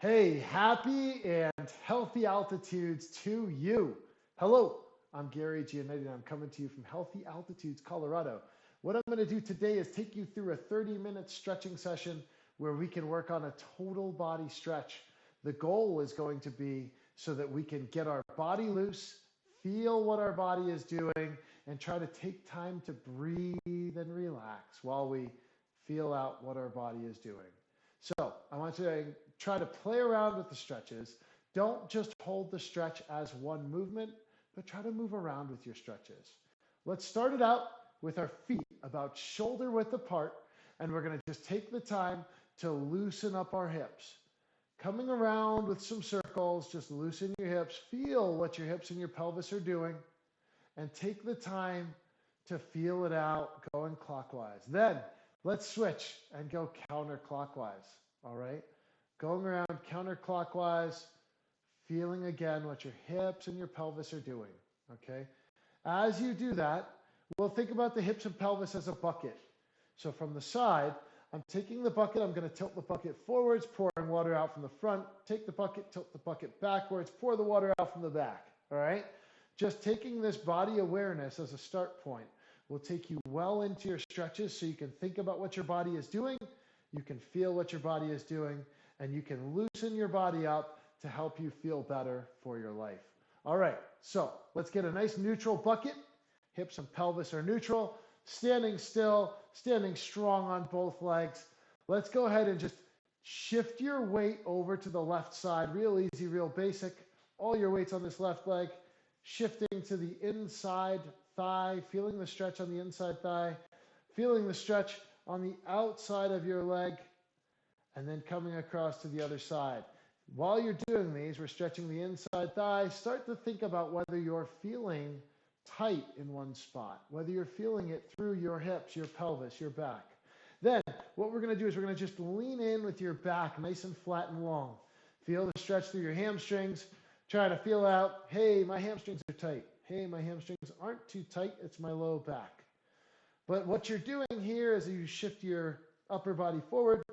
Hey, happy and healthy altitudes to you. Hello, I'm Gary Giannetti and I'm coming to you from Healthy Altitudes, Colorado. What I'm going to do today is take you through a 30-minute stretching session where we can work on a total body stretch. The goal is going to be so that we can get our body loose, feel what our body is doing, and try to take time to breathe and relax while we feel out what our body is doing. So I want you to try to play around with the stretches. Don't just hold the stretch as one movement, but try to move around with your stretches. Let's start it out with our feet about shoulder width apart, and we're going to just take the time to loosen up our hips. Coming around with some circles, just loosen your hips, feel what your hips and your pelvis are doing, and take the time to feel it out going clockwise. Then let's switch and go counterclockwise. All right? Going around counterclockwise, feeling again what your hips and your pelvis are doing. Okay? As you do that, we'll think about the hips and pelvis as a bucket. So from the side, I'm taking the bucket, I'm going to tilt the bucket forwards, pouring water out from the front, take the bucket, tilt the bucket backwards, pour the water out from the back. All right? Just taking this body awareness as a start point will take you well into your stretches so you can think about what your body is doing, you can feel what your body is doing, and you can loosen your body up to help you feel better for your life. All right, so let's get a nice neutral bucket. Hips and pelvis are neutral. Standing still, standing strong on both legs. Let's go ahead and just shift your weight over to the left side. Real easy, real basic. All your weight's on this left leg. Shifting to the inside thigh, feeling the stretch on the inside thigh, feeling the stretch on the outside of your leg, and then coming across to the other side. While you're doing these, we're stretching the inside thigh. Start to think about whether you're feeling tight in one spot, whether you're feeling it through your hips, your pelvis, your back. Then what we're going to do is we're going to just lean in with your back nice and flat and long. Feel the stretch through your hamstrings. Try to feel out, hey, my hamstrings are tight. Hey, my hamstrings aren't too tight. It's my low back. But what you're doing here is you shift your upper body forward.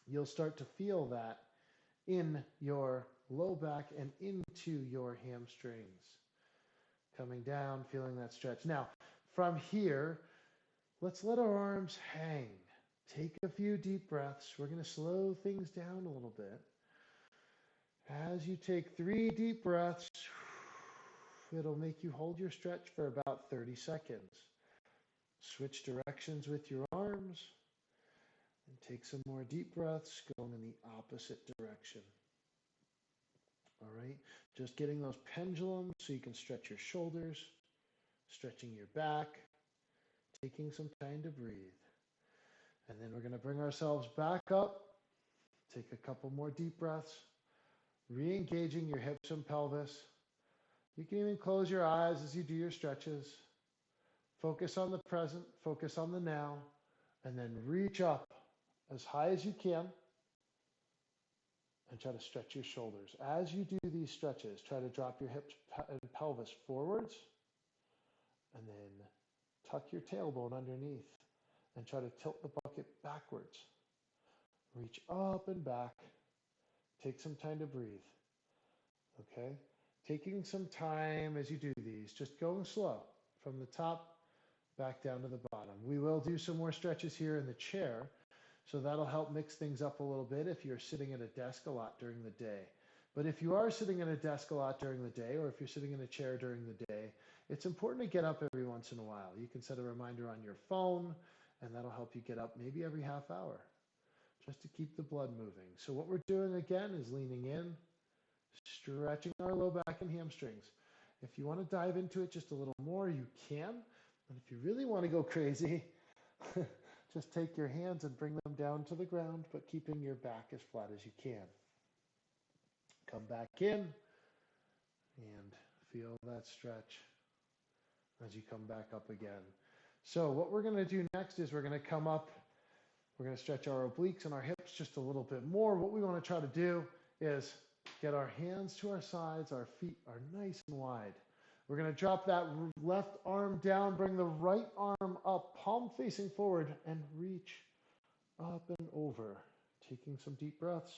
You'll start to feel that in your low back and into your hamstrings. Coming down, feeling that stretch. Now, from here, let's let our arms hang. Take a few deep breaths. We're going to slow things down a little bit. As you take 3 deep breaths, it'll make you hold your stretch for about 30 seconds. Switch directions with your arms and take some more deep breaths going in the opposite direction. All right, just getting those pendulums so you can stretch your shoulders, stretching your back, taking some time to breathe. And then we're going to bring ourselves back up, take a couple more deep breaths, re-engaging your hips and pelvis. You can even close your eyes as you do your stretches. Focus on the present, focus on the now, and then reach up as high as you can and try to stretch your shoulders. As you do these stretches, try to drop your hips and pelvis forwards and then tuck your tailbone underneath and try to tilt the bucket backwards. Reach up and back. Take some time to breathe. Okay? Taking some time as you do these, just going slow from the top back down to the bottom. We will do some more stretches here in the chair, so that'll help mix things up a little bit if you're sitting at a desk a lot during the day. But if you are sitting at a desk a lot during the day, or if you're sitting in a chair during the day, it's important to get up every once in a while. You can set a reminder on your phone, and that'll help you get up maybe every half hour, just to keep the blood moving. So what we're doing again is leaning in, stretching our low back and hamstrings. If you want to dive into it just a little more, you can. But if you really want to go crazy, just take your hands and bring them down to the ground, but keeping your back as flat as you can. Come back in and feel that stretch as you come back up again. So what we're going to do next is we're going to come up, we're going to stretch our obliques and our hips just a little bit more. What we want to try to do is get our hands to our sides, our feet are nice and wide. We're going to drop that left arm down, bring the right arm up, palm facing forward, and reach up and over. Taking some deep breaths.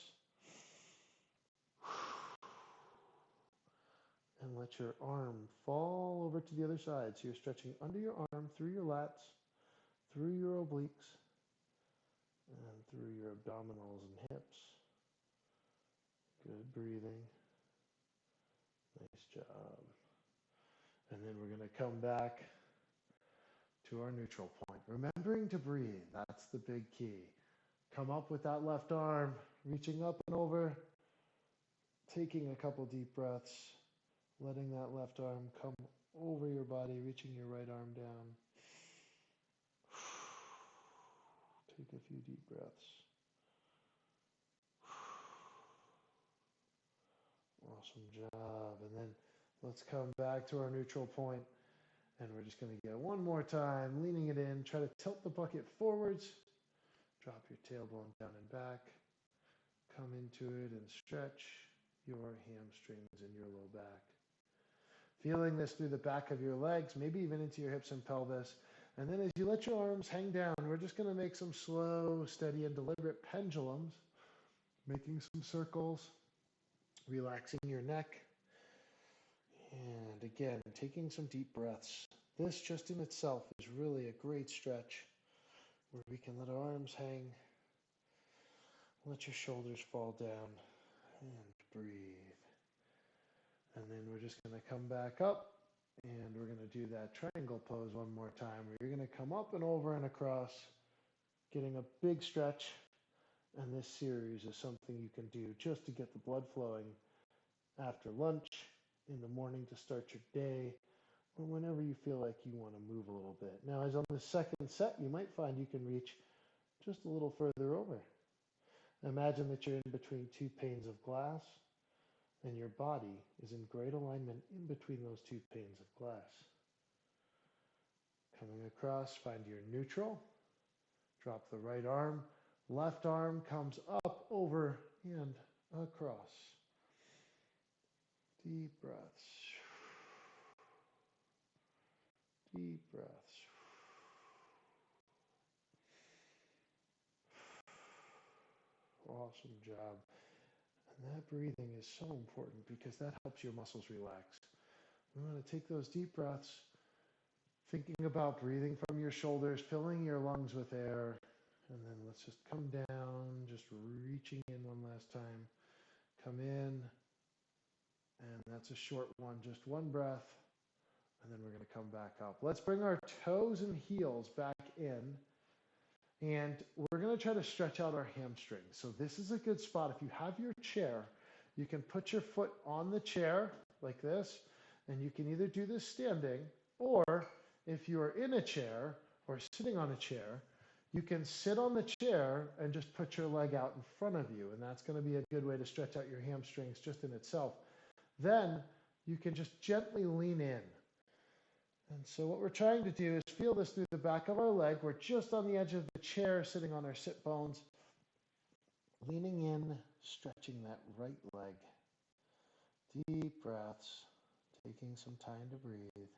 And let your arm fall over to the other side. So you're stretching under your arm, through your lats, through your obliques, and through your abdominals and hips. Good breathing. Nice job. And then we're going to come back to our neutral point. Remembering to breathe, that's the big key. Come up with that left arm, reaching up and over, taking a couple deep breaths, letting that left arm come over your body, reaching your right arm down. Take a few deep breaths. Awesome job. And then let's come back to our neutral point. And we're just going to get one more time, leaning it in. Try to tilt the bucket forwards. Drop your tailbone down and back. Come into it and stretch your hamstrings and your low back. Feeling this through the back of your legs, maybe even into your hips and pelvis. And then as you let your arms hang down, we're just going to make some slow, steady, and deliberate pendulums, making some circles, relaxing your neck. And again, taking some deep breaths. This just in itself is really a great stretch where we can let our arms hang, let your shoulders fall down, and breathe. And then we're just going to come back up, and we're going to do that triangle pose one more time, where you're going to come up and over and across, getting a big stretch. And this series is something you can do just to get the blood flowing after lunch, in the morning to start your day, or whenever you feel like you want to move a little bit. Now, as on the second set, you might find you can reach just a little further over. Imagine that you're in between two panes of glass, and your body is in great alignment in between those two panes of glass. Coming across, find your neutral. Drop the right arm. Left arm comes up, over, and across. Deep breaths. Deep breaths. Awesome job. And that breathing is so important because that helps your muscles relax. We want to take those deep breaths, thinking about breathing from your shoulders, filling your lungs with air. And then let's just come down, just reaching in one last time. Come in. And that's a short one, just one breath. And then we're going to come back up. Let's bring our toes and heels back in. And we're going to try to stretch out our hamstrings. So this is a good spot. If you have your chair, you can put your foot on the chair like this. And you can either do this standing, or if you are in a chair or sitting on a chair, you can sit on the chair and just put your leg out in front of you. And that's going to be a good way to stretch out your hamstrings just in itself. Then you can just gently lean in. And so what we're trying to do is feel this through the back of our leg. We're just on the edge of the chair, sitting on our sit bones, leaning in, stretching that right leg. Deep breaths, taking some time to breathe.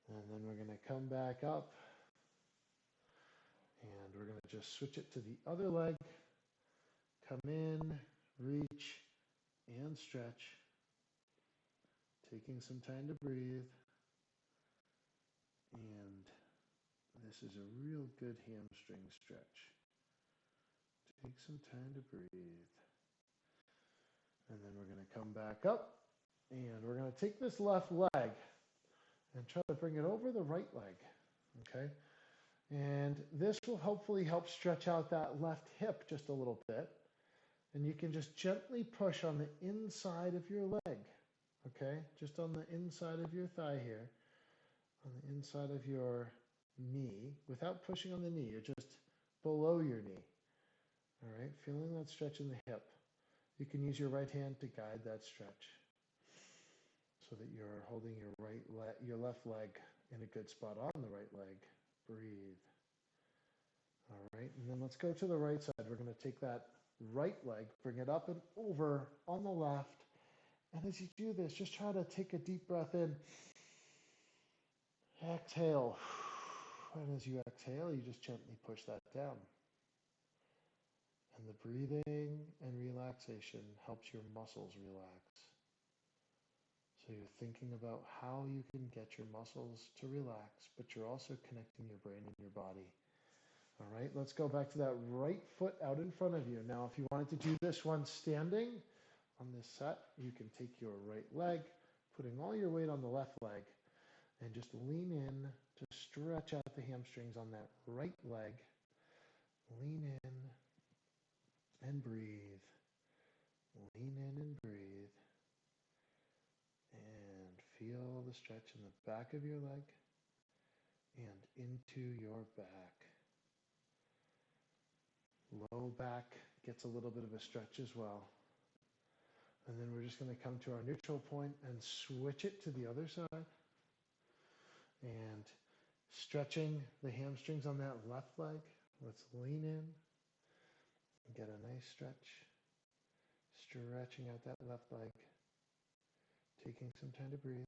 And then we're going to come back up, and we're going to just switch it to the other leg. Come in, reach, and stretch. Taking some time to breathe. And this is a real good hamstring stretch. Take some time to breathe. And then we're going to come back up, and we're going to take this left leg and try to bring it over the right leg, okay? And this will hopefully help stretch out that left hip just a little bit. And you can just gently push on the inside of your leg, okay? Just on the inside of your thigh here, on the inside of your knee, without pushing on the knee. You're just below your knee, all right? Feeling that stretch in the hip. You can use your right hand to guide that stretch so that you're holding your left leg in a good spot on the right leg. Breathe. All right, and then let's go to the right side. We're going to take that right leg, bring it up and over on the left. And as you do this, just try to take a deep breath in. Exhale. And as you exhale, you just gently push that down. And the breathing and relaxation helps your muscles relax. So you're thinking about how you can get your muscles to relax, but you're also connecting your brain and your body. All right, let's go back to that right foot out in front of you. Now, if you wanted to do this one standing on this set, you can take your right leg, putting all your weight on the left leg, and just lean in to stretch out the hamstrings on that right leg. Lean in and breathe. Lean in and breathe. And feel the stretch in the back of your leg and into your back. Low back gets a little bit of a stretch as well. And then we're just going to come to our neutral point and switch it to the other side. And stretching the hamstrings on that left leg. Let's lean in and get a nice stretch. Stretching out that left leg. Taking some time to breathe.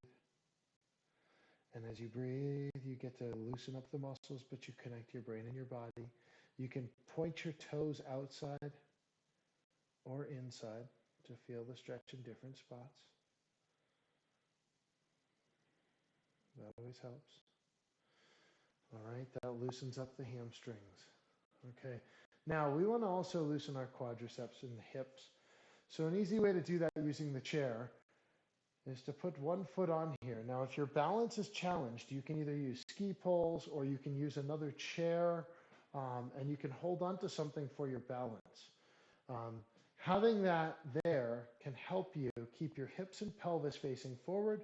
And as you breathe, you get to loosen up the muscles, but you connect your brain and your body. You can point your toes outside or inside to feel the stretch in different spots. That always helps. All right, that loosens up the hamstrings. Okay, now we want to also loosen our quadriceps and the hips. So an easy way to do that using the chair is to put one foot on here. Now, if your balance is challenged, you can either use ski poles or you can use another chair, and you can hold on to something for your balance. Having that there can help you keep your hips and pelvis facing forward.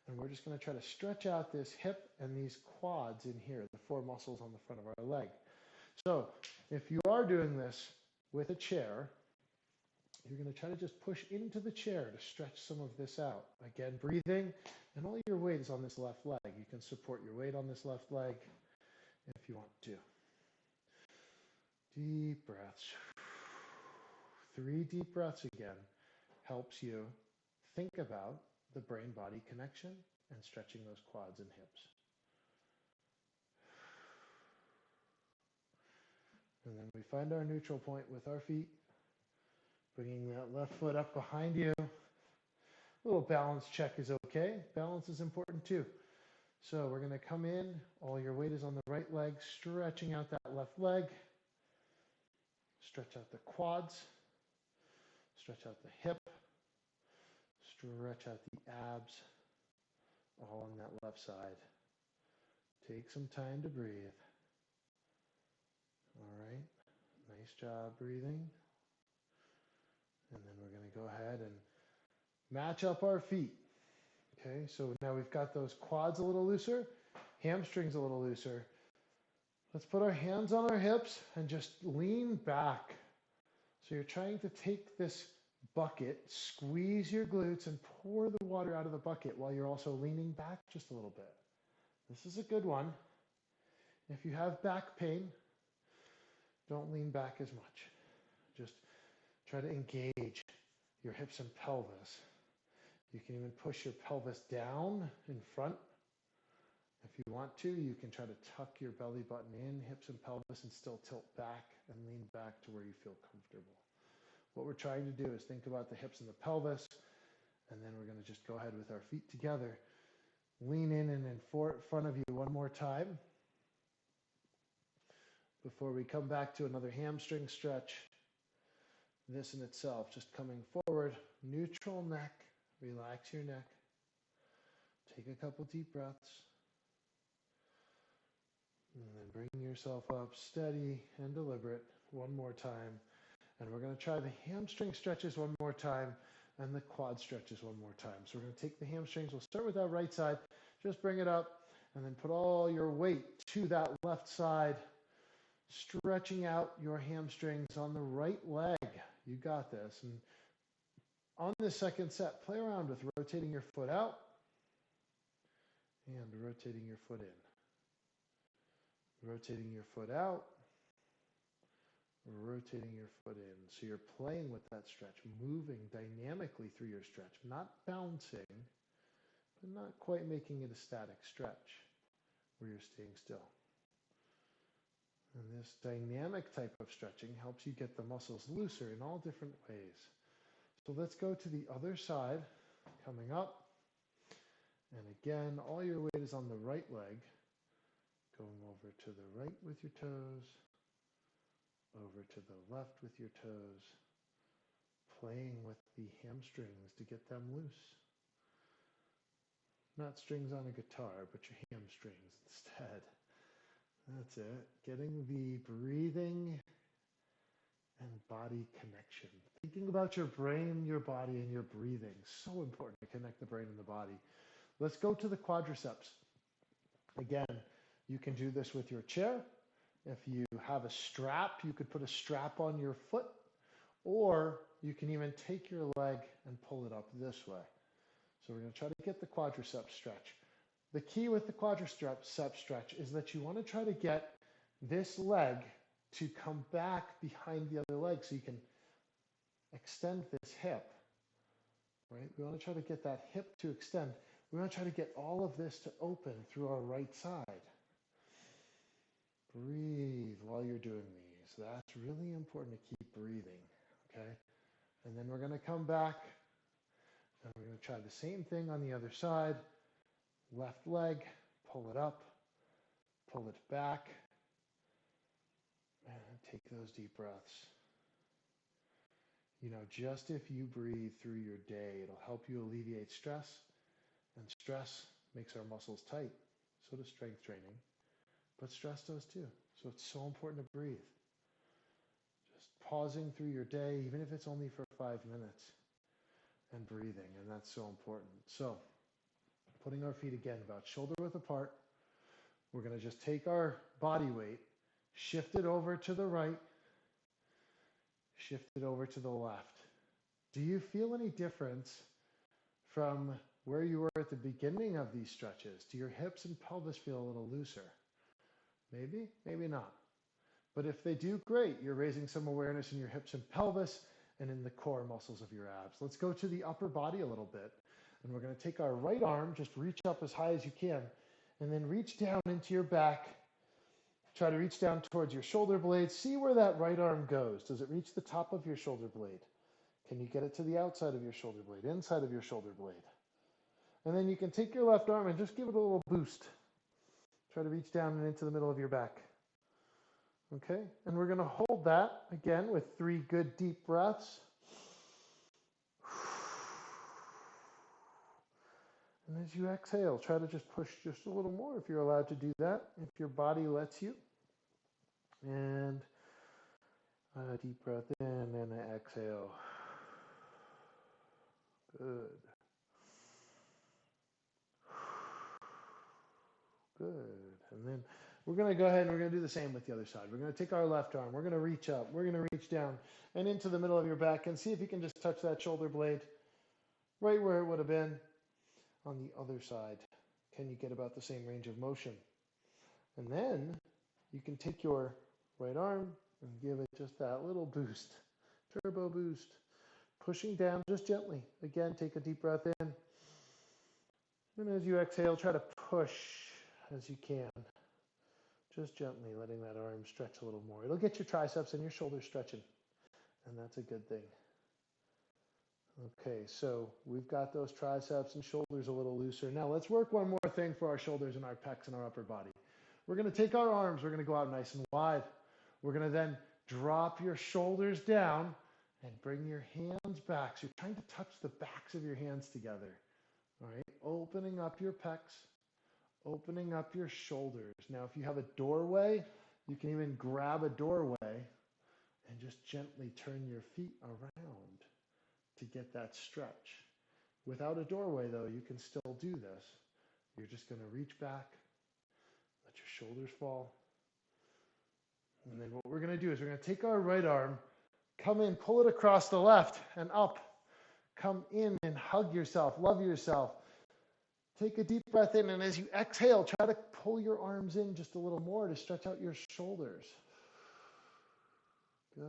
And we're just going to try to stretch out this hip and these quads in here, the four muscles on the front of our leg. So if you are doing this with a chair, you're going to try to just push into the chair to stretch some of this out. Again, breathing, and all your weight is on this left leg. You can support your weight on this left leg if you want to. Deep breaths. 3 deep breaths again helps you think about the brain-body connection and stretching those quads and hips. And then we find our neutral point with our feet, bringing that left foot up behind you. A little balance check is okay. Balance is important too. So we're going to come in, all your weight is on the right leg, stretching out that left leg. Stretch out the quads, stretch out the hip, stretch out the abs, all on that left side. Take some time to breathe. All right, nice job breathing. And then we're going to go ahead and match up our feet. Okay, so now we've got those quads a little looser, hamstrings a little looser. Let's put our hands on our hips and just lean back. So you're trying to take this bucket, squeeze your glutes, and pour the water out of the bucket while you're also leaning back just a little bit. This is a good one. If you have back pain, don't lean back as much. Just try to engage your hips and pelvis. You can even push your pelvis down in front. If you want to, you can try to tuck your belly button in, hips and pelvis, and still tilt back and lean back to where you feel comfortable. What we're trying to do is think about the hips and the pelvis, and then we're going to just go ahead with our feet together. Lean in and in front of you one more time before we come back to another hamstring stretch. This in itself, just coming forward, neutral neck, relax your neck. Take a couple deep breaths. And then bring yourself up steady and deliberate one more time. And we're going to try the hamstring stretches one more time and the quad stretches one more time. So we're going to take the hamstrings. We'll start with that right side. Just bring it up and then put all your weight to that left side, stretching out your hamstrings on the right leg. You got this. And on this second set, play around with rotating your foot out and rotating your foot in. Rotating your foot out, rotating your foot in. So you're playing with that stretch, moving dynamically through your stretch, not bouncing, but not quite making it a static stretch where you're staying still. And this dynamic type of stretching helps you get the muscles looser in all different ways. So let's go to the other side, coming up. And again, all your weight is on the right leg, going over to the right with your toes, over to the left with your toes, playing with the hamstrings to get them loose. Not strings on a guitar, but your hamstrings instead. That's it. Getting the breathing and body connection. Thinking about your brain, your body, and your breathing. So important to connect the brain and the body. Let's go to the quadriceps. Again, you can do this with your chair. If you have a strap, you could put a strap on your foot, or you can even take your leg and pull it up this way. So we're going to try to get the quadriceps stretch. The key with the quadriceps stretch is that you want to try to get this leg to come back behind the other leg so you can extend this hip, right? We want to try to get that hip to extend. We want to try to get all of this to open through our right side. Breathe while you're doing these. That's really important to keep breathing, okay? And then we're going to come back and we're going to try the same thing on the other side. Left leg, pull it up, pull it back, and take those deep breaths. You know, just if you breathe through your day, it'll help you alleviate stress, and stress makes our muscles tight. So does strength training, but stress does too. So it's so important to breathe. Just pausing through your day, even if it's only for 5 minutes, and breathing, and that's so important. So putting our feet again about shoulder width apart, we're going to just take our body weight, shift it over to the right, shift it over to the left. Do you feel any difference from where you were at the beginning of these stretches? Do your hips and pelvis feel a little looser? Maybe, maybe not. But if they do, great. You're raising some awareness in your hips and pelvis and in the core muscles of your abs. Let's go to the upper body a little bit. And we're going to take our right arm, just reach up as high as you can, and then reach down into your back. Try to reach down towards your shoulder blade. See where that right arm goes. Does it reach the top of your shoulder blade? Can you get it to the outside of your shoulder blade, inside of your shoulder blade? And then you can take your left arm and just give it a little boost. Try to reach down and into the middle of your back. Okay, and we're going to hold that again with 3 good deep breaths. And as you exhale, try to just push just a little more if you're allowed to do that, if your body lets you. And a deep breath in and an exhale. Good. Good. And then we're going to go ahead and we're going to do the same with the other side. We're going to take our left arm. We're going to reach up. We're going to reach down and into the middle of your back and see if you can just touch that shoulder blade right where it would have been on the other side. Can you get about the same range of motion? And then you can take your right arm and give it just that little boost, turbo boost, pushing down just gently. Again, take a deep breath in. And as you exhale, try to push as you can. Just gently letting that arm stretch a little more. It'll get your triceps and your shoulders stretching, and that's a good thing. Okay, so we've got those triceps and shoulders a little looser. Now let's work one more thing for our shoulders and our pecs and our upper body. We're going to take our arms, we're going to go out nice and wide. We're going to then drop your shoulders down and bring your hands back. So you're trying to touch the backs of your hands together. All right, opening up your pecs, opening up your shoulders. Now, if you have a doorway, you can even grab a doorway and just gently turn your feet around to get that stretch. Without a doorway, though, you can still do this. You're just going to reach back, let your shoulders fall. And then what we're going to do is we're going to take our right arm, come in, pull it across the left and up. Come in and hug yourself, love yourself. Take a deep breath in, and as you exhale, try to pull your arms in just a little more to stretch out your shoulders. Good.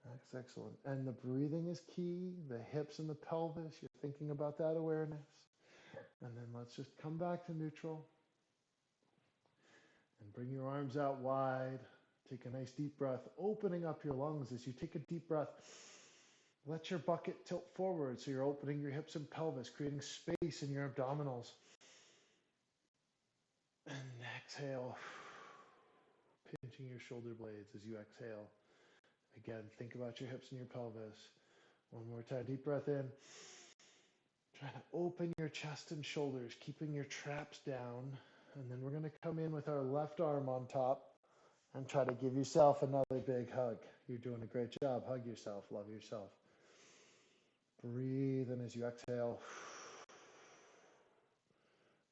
That's excellent. And the breathing is key, the hips and the pelvis. You're thinking about that awareness. And then let's just come back to neutral. And bring your arms out wide. Take a nice deep breath, opening up your lungs as you take a deep breath. Let your bucket tilt forward so you're opening your hips and pelvis, creating space in your abdominals. And exhale, pinching your shoulder blades as you exhale. Again, think about your hips and your pelvis. One more time, deep breath in. Try to open your chest and shoulders, keeping your traps down. And then we're going to come in with our left arm on top and try to give yourself another big hug. You're doing a great job. Hug yourself, love yourself. Breathe in as you exhale.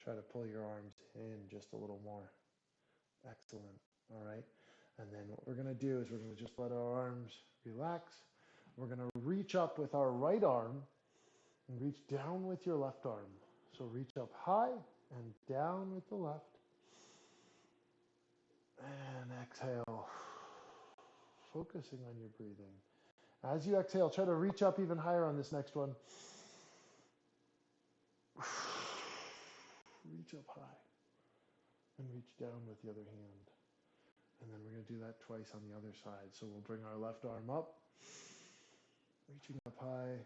Try to pull your arms in just a little more. Excellent. All right. And then what we're going to do is we're going to just let our arms relax. We're going to reach up with our right arm and reach down with your left arm. So reach up high and down with the left. And exhale, focusing on your breathing. As you exhale, try to reach up even higher on this next one. Reach up high and reach down with the other hand. And then we're going to do that twice on the other side. So we'll bring our left arm up, reaching up high.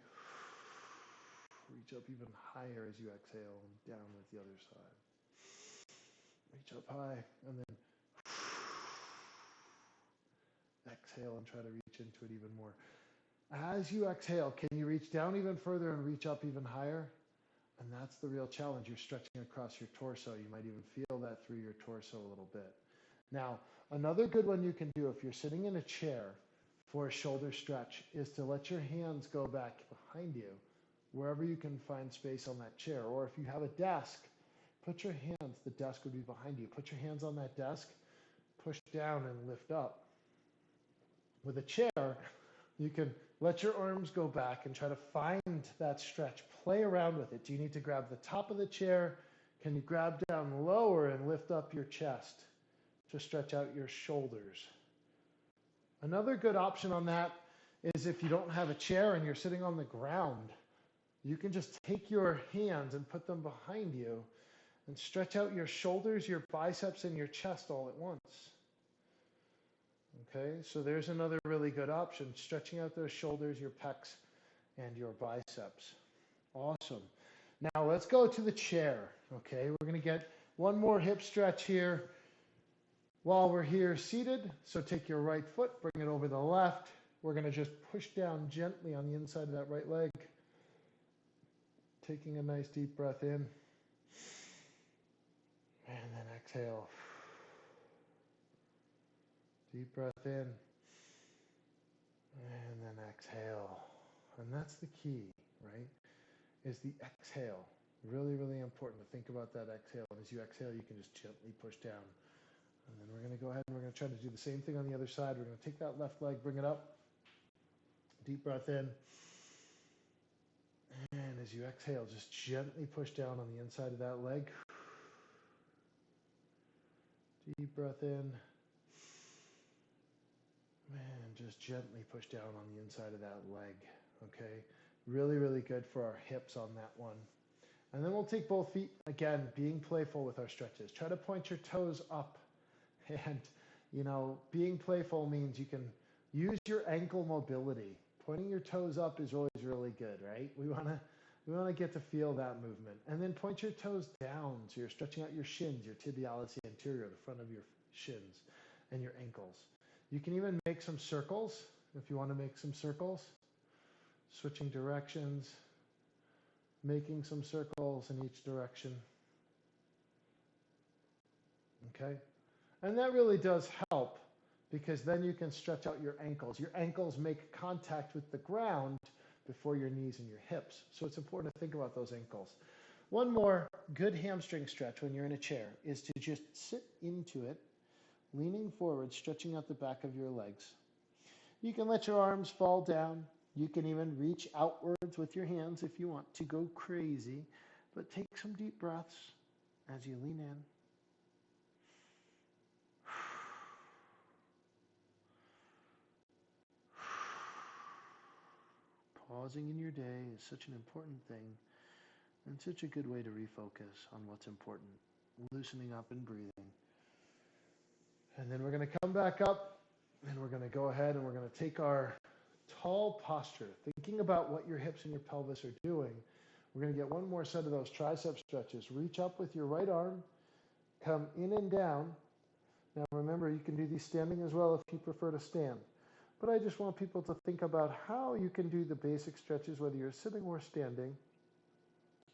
Reach up even higher as you exhale and down with the other side. Reach up high and then exhale and try to reach into it even more. As you exhale, can you reach down even further and reach up even higher? And that's the real challenge. You're stretching across your torso. You might even feel that through your torso a little bit. Now, another good one you can do if you're sitting in a chair for a shoulder stretch is to let your hands go back behind you, wherever you can find space on that chair. Or if you have a desk, put your hands, the desk would be behind you. Put your hands on that desk, push down and lift up. With a chair, you can let your arms go back and try to find that stretch. Play around with it. Do you need to grab the top of the chair? Can you grab down lower and lift up your chest to stretch out your shoulders? Another good option on that is if you don't have a chair and you're sitting on the ground, you can just take your hands and put them behind you and stretch out your shoulders, your biceps, and your chest all at once. Okay, so there's another really good option, stretching out those shoulders, your pecs, and your biceps. Awesome. Now let's go to the chair. Okay, we're going to get one more hip stretch here while we're here seated. So take your right foot, bring it over the left. We're going to just push down gently on the inside of that right leg. Taking a nice deep breath in. And then exhale. Deep breath in. And then exhale. And that's the key, right? Is the exhale. Really, really important to think about that exhale. And as you exhale, you can just gently push down. And then we're going to go ahead and we're going to try to do the same thing on the other side. We're going to take that left leg, bring it up. Deep breath in. And as you exhale, just gently push down on the inside of that leg. Deep breath in. And just gently push down on the inside of that leg. Okay? Really, really good for our hips on that one. And then we'll take both feet, again, being playful with our stretches. Try to point your toes up. And, being playful means you can use your ankle mobility. Pointing your toes up is always really good, right? We want to get to feel that movement. And then point your toes down, so you're stretching out your shins, your tibialis anterior, the front of your shins, and your ankles. You can even make some circles if you want to make some circles. Switching directions, making some circles in each direction. Okay? And that really does help because then you can stretch out your ankles. Your ankles make contact with the ground before your knees and your hips. So it's important to think about those ankles. One more good hamstring stretch when you're in a chair is to just sit into it, leaning forward, stretching out the back of your legs. You can let your arms fall down. You can even reach outwards with your hands if you want to go crazy, but take some deep breaths as you lean in. Pausing in your day is such an important thing and such a good way to refocus on what's important. Loosening up and breathing. And then we're going to come back up and we're going to go ahead and we're going to take our tall posture, thinking about what your hips and your pelvis are doing. We're going to get one more set of those tricep stretches. Reach up with your right arm, come in and down. Now remember, you can do these standing as well if you prefer to stand. But I just want people to think about how you can do the basic stretches, whether you're sitting or standing,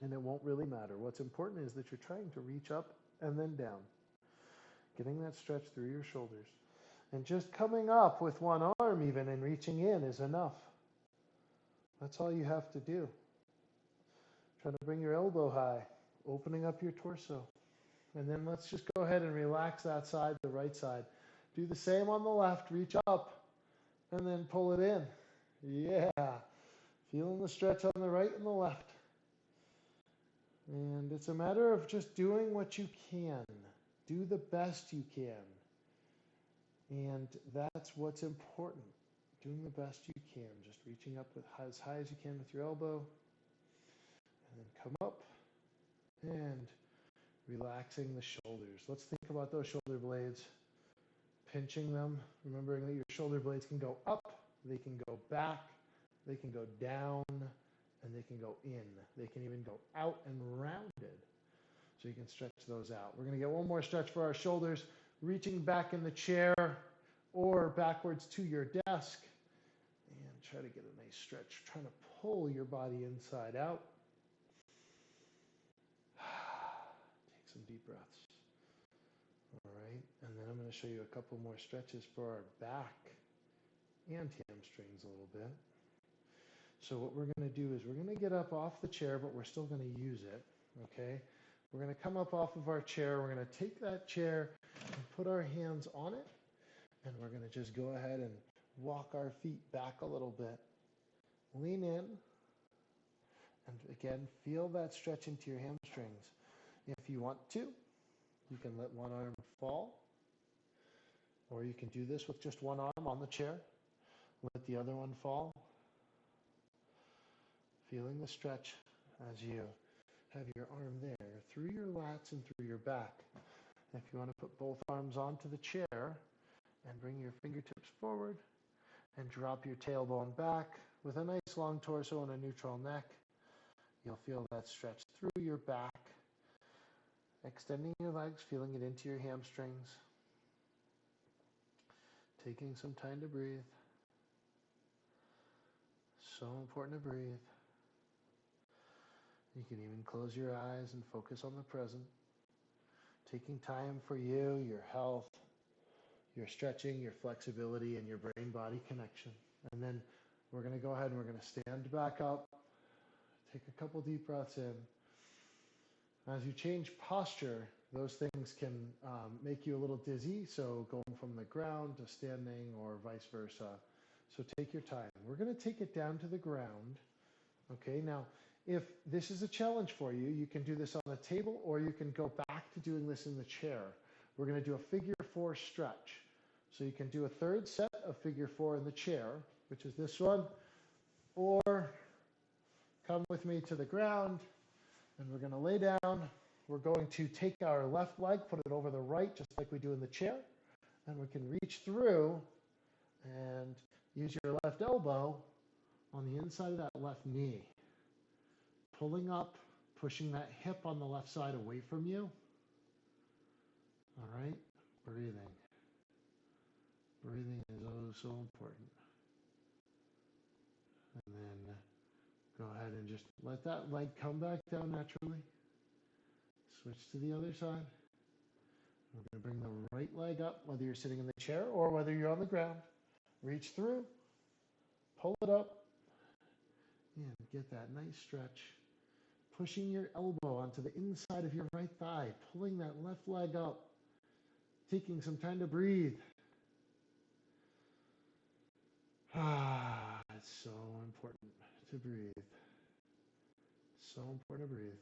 and it won't really matter. What's important is that you're trying to reach up and then down, getting that stretch through your shoulders. And just coming up with one arm even and reaching in is enough. That's all you have to do. Try to bring your elbow high, opening up your torso. And then let's just go ahead and relax that side, the right side. Do the same on the left, reach up, and then pull it in. Yeah. Feeling the stretch on the right and the left. And it's a matter of just doing what you can. Do the best you can. And that's what's important. Doing the best you can. Just reaching up as high as you can with your elbow. And then come up and relaxing the shoulders. Let's think about those shoulder blades. Pinching them, remembering that your shoulder blades can go up, they can go back, they can go down, and they can go in. They can even go out and rounded. So you can stretch those out. We're going to get one more stretch for our shoulders, reaching back in the chair or backwards to your desk. And try to get a nice stretch, trying to pull your body inside out. Take some deep breaths. All right, and then I'm going to show you a couple more stretches for our back and hamstrings a little bit. So what we're going to do is we're going to get up off the chair, but we're still going to use it, okay? We're going to come up off of our chair. We're going to take that chair and put our hands on it, and we're going to just go ahead and walk our feet back a little bit. Lean in, and again, feel that stretch into your hamstrings. If you want to, you can let one arm fall, or you can do this with just one arm on the chair. Let the other one fall. Feeling the stretch as you have your arm there through your lats and through your back. If you want to put both arms onto the chair and bring your fingertips forward and drop your tailbone back with a nice long torso and a neutral neck, you'll feel that stretch through your back. Extending your legs, feeling it into your hamstrings. Taking some time to breathe. So important to breathe. You can even close your eyes and focus on the present. Taking time for you, your health, your stretching, your flexibility, and your brain-body connection. And then we're going to go ahead and we're going to stand back up. Take a couple deep breaths in. As you change posture, those things can make you a little dizzy, so going from the ground to standing or vice versa. So take your time. We're going to take it down to the ground. Okay, now if this is a challenge for you, you can do this on the table or you can go back to doing this in the chair. We're going to do a figure 4 stretch. So you can do a third set of figure 4 in the chair, which is this one, or come with me to the ground. And we're going to lay down. We're going to take our left leg, put it over the right, just like we do in the chair. And we can reach through and use your left elbow on the inside of that left knee. Pulling up, pushing that hip on the left side away from you. All right, breathing. Breathing is oh so important. And then go ahead and just let that leg come back down naturally. Switch to the other side. We're going to bring the right leg up, whether you're sitting in the chair or whether you're on the ground. Reach through, pull it up, and get that nice stretch. Pushing your elbow onto the inside of your right thigh, pulling that left leg up, taking some time to breathe. It's so important to breathe. So important to breathe.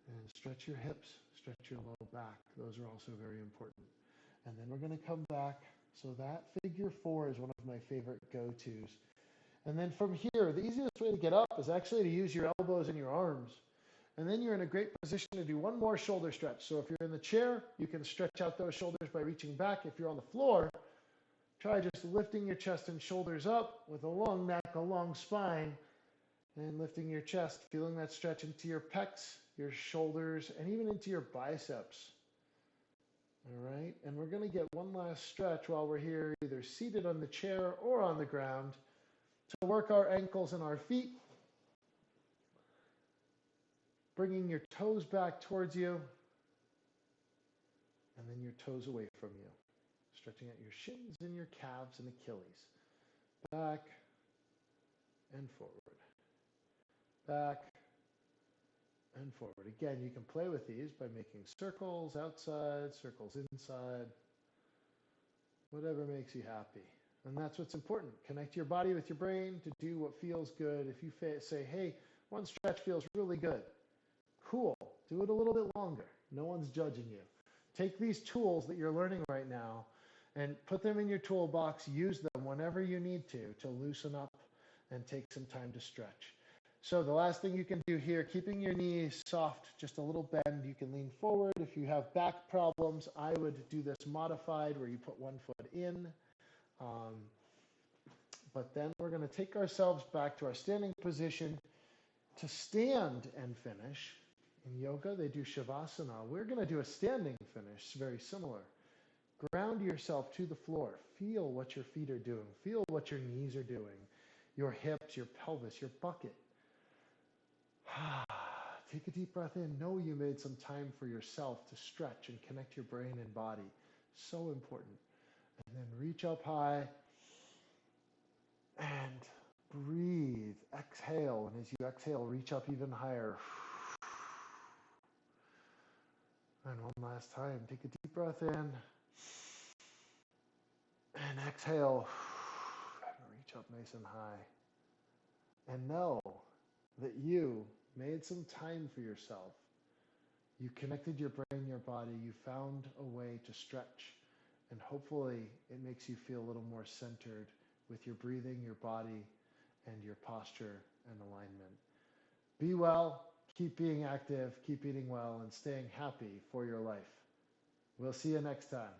And stretch your hips, stretch your low back. Those are also very important. And then we're going to come back. So that figure 4 is one of my favorite go-tos. And then from here, the easiest way to get up is actually to use your elbows and your arms. And then you're in a great position to do one more shoulder stretch. So if you're in the chair, you can stretch out those shoulders by reaching back. If you're on the floor, Try just lifting your chest and shoulders up with a long neck, a long spine, and lifting your chest, feeling that stretch into your pecs, your shoulders, and even into your biceps. All right, and we're going to get one last stretch while we're here, either seated on the chair or on the ground, to work our ankles and our feet, bringing your toes back towards you, and then your toes away from you. Stretching out your shins and your calves and Achilles. Back and forward. Back and forward. Again, you can play with these by making circles outside, circles inside, whatever makes you happy. And that's what's important. Connect your body with your brain to do what feels good. If you say, hey, one stretch feels really good, cool, do it a little bit longer. No one's judging you. Take these tools that you're learning right now and put them in your toolbox. Use them whenever you need to loosen up and take some time to stretch. So the last thing you can do here, keeping your knees soft, just a little bend. You can lean forward. If you have back problems, I would do this modified where you put one foot in. But then we're going to take ourselves back to our standing position to stand and finish. In yoga, they do Shavasana. We're going to do a standing finish, very similar. Ground yourself to the floor. Feel what your feet are doing. Feel what your knees are doing, your hips, your pelvis, your bucket. Take a deep breath in. Know you made some time for yourself to stretch and connect your brain and body. So important. And then reach up high and breathe. Exhale. And as you exhale, reach up even higher. And one last time, take a deep breath in and exhale. And reach up nice and high. And know that you made some time for yourself. You connected your brain, your body. You found a way to stretch. And hopefully it makes you feel a little more centered with your breathing, your body, and your posture and alignment. Be well, keep being active, keep eating well, and staying happy for your life. We'll see you next time.